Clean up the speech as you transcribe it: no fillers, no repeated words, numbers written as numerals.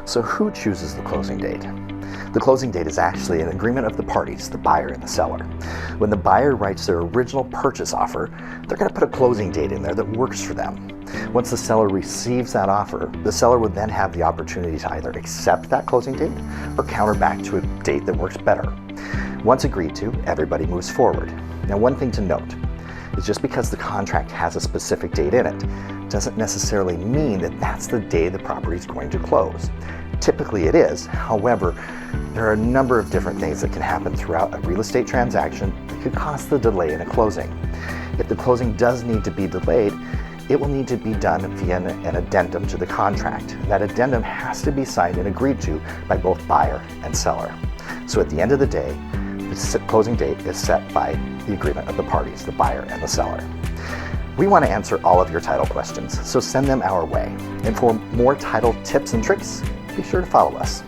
So who chooses the closing date? The closing date is actually an agreement of the parties, the buyer and the seller. When the buyer writes their original purchase offer, they're going to put a closing date in there that works for them. Once the seller receives that offer, the seller would then have the opportunity to either accept that closing date or counter back to a date that works better. Once agreed to, everybody moves forward. Now, one thing to note is just because the contract has a specific date in it doesn't necessarily mean that that's the day the property is going to close. Typically it is. However, there are a number of different things that can happen throughout a real estate transaction that could cause the delay in a closing. If the closing does need to be delayed, it will need to be done via an addendum to the contract. That addendum has to be signed and agreed to by both buyer and seller. So at the end of the day, the closing date is set by the agreement of the parties, the buyer and the seller. We want to answer all of your title questions, so send them our way. And for more title tips and tricks, be sure to follow us.